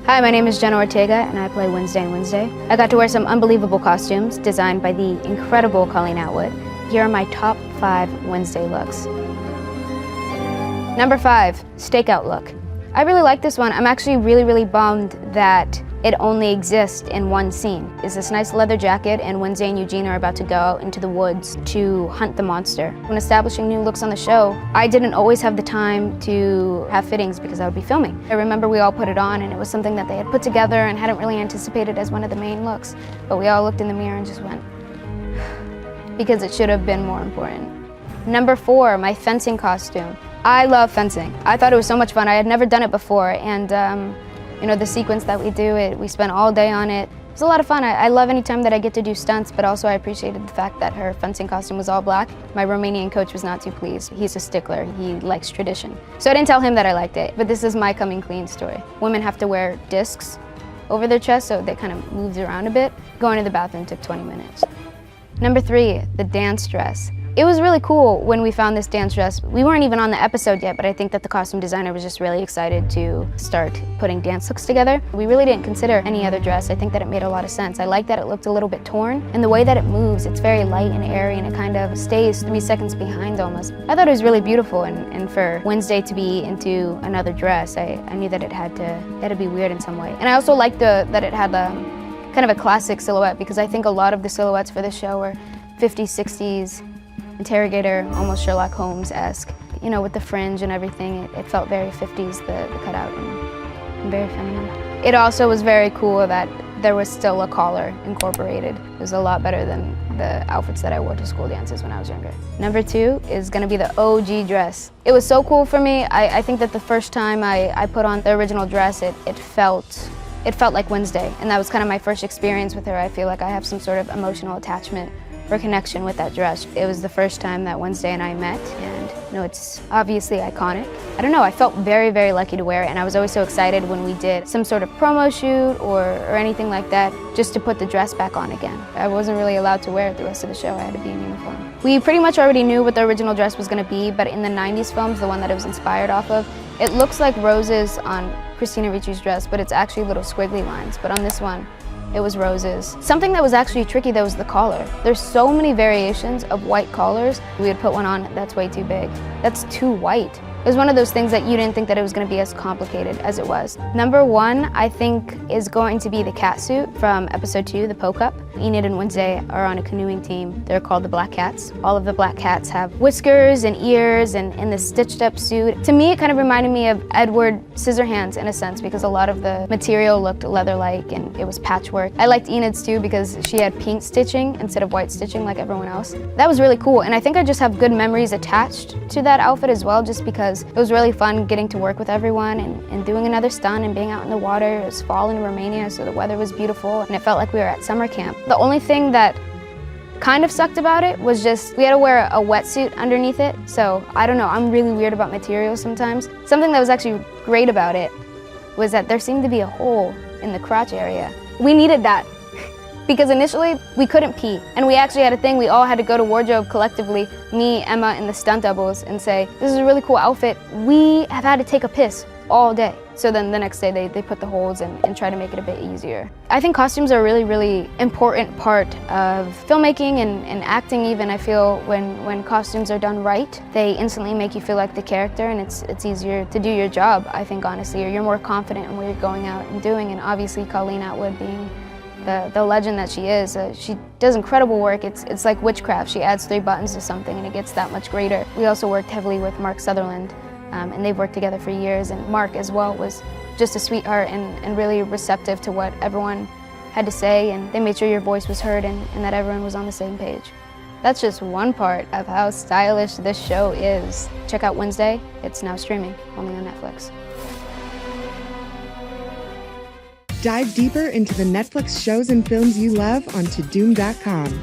Hi, my name is Jenna Ortega, and I play Wednesday and Wednesday. I got to wear some unbelievable costumes designed by the incredible Colleen Atwood. Here are my top 5 Wednesday looks. Number 5, stakeout look. I really like this one. I'm actually really bummed that it only exists in one scene. It's this nice leather jacket, and Wednesday and Eugene are about to go out into the woods to hunt the monster. When establishing new looks on the show, I didn't always have the time to have fittings because I would be filming. I remember we all put it on, and it was something that they had put together and hadn't really anticipated as one of the main looks. But we all looked in the mirror and just went, because it should have been more important. Number 4, my fencing costume. I love fencing. I thought it was so much fun. I had never done it before, and you know, the sequence that we do, we spent all day on it. It was a lot of fun. I love any time that I get to do stunts, but also I appreciated the fact that her fencing costume was all black. My Romanian coach was not too pleased. He's a stickler. He likes tradition. So I didn't tell him that I liked it, but this is my coming clean story. Women have to wear discs over their chest, so they kind of moves around a bit. Going to the bathroom took 20 minutes. Number 3, the dance dress. It was really cool when we found this dance dress. We weren't even on the episode yet, but I think that the costume designer was just really excited to start putting dance looks together. We really didn't consider any other dress. I think that it made a lot of sense. I like that it looked a little bit torn, and the way that it moves, it's very light and airy, and it kind of stays 3 seconds behind almost. I thought it was really beautiful, and for Wednesday to be into another dress, I knew that it had to be weird in some way. And I also liked that it had kind of a classic silhouette, because I think a lot of the silhouettes for this show were 50s, 60s, interrogator, almost Sherlock Holmes-esque. You know, with the fringe and everything, it felt very 50s, the cutout, and very feminine. It also was very cool that there was still a collar incorporated. It was a lot better than the outfits that I wore to school dances when I was younger. Number 2 is gonna be the OG dress. It was so cool for me. I think that the first time I put on the original dress, it felt like Wednesday, and that was kind of my first experience with her. I feel like I have some sort of emotional attachment or connection with that dress. It was the first time that Wednesday and I met, and you know, it's obviously iconic. I don't know, I felt very lucky to wear it, and I was always so excited when we did some sort of promo shoot or anything like that, just to put the dress back on again. I wasn't really allowed to wear it the rest of the show. I had to be in uniform. We pretty much already knew what the original dress was gonna be, but in the 90s films, the one that it was inspired off of, it looks like roses on Christina Ricci's dress, but it's actually little squiggly lines. But on this one, it was roses. Something that was actually tricky though was the collar. There's so many variations of white collars. We would put one on, that's way too big. That's too white. It was one of those things that you didn't think that it was going to be as complicated as it was. Number 1, I think, is going to be the cat suit from episode 2, the Poke Up. Enid and Wednesday are on a canoeing team. They're called the Black Cats. All of the black cats have whiskers and ears and this stitched up suit. To me, it kind of reminded me of Edward Scissorhands in a sense, because a lot of the material looked leather-like and it was patchwork. I liked Enid's too because she had pink stitching instead of white stitching like everyone else. That was really cool, and I think I just have good memories attached to that outfit as well, just because it was really fun getting to work with everyone and doing another stunt and being out in the water. It was fall in Romania, so the weather was beautiful, and it felt like we were at summer camp. The only thing that kind of sucked about it was just we had to wear a wetsuit underneath it, so I don't know, I'm really weird about materials sometimes. Something that was actually great about it was that there seemed to be a hole in the crotch area. We needed that. Because initially, we couldn't pee. And we actually had a thing, we all had to go to wardrobe collectively, me, Emma, and the stunt doubles, and say, this is a really cool outfit. We have had to take a piss all day. So then the next day, they put the holes and try to make it a bit easier. I think costumes are a really important part of filmmaking and acting even. I feel when costumes are done right, they instantly make you feel like the character, and it's easier to do your job, I think, honestly, or you're more confident in what you're going out and doing. And obviously, Colleen Atwood being the legend that she is, she does incredible work. It's like witchcraft. She adds 3 buttons to something and it gets that much greater. We also worked heavily with Mark Sutherland, and they've worked together for years, and Mark as well was just a sweetheart and really receptive to what everyone had to say, and they made sure your voice was heard and that everyone was on the same page. That's just one part of how stylish this show is. Check out Wednesday. It's now streaming, only on Netflix. Dive deeper into the Netflix shows and films you love on Todoom.com.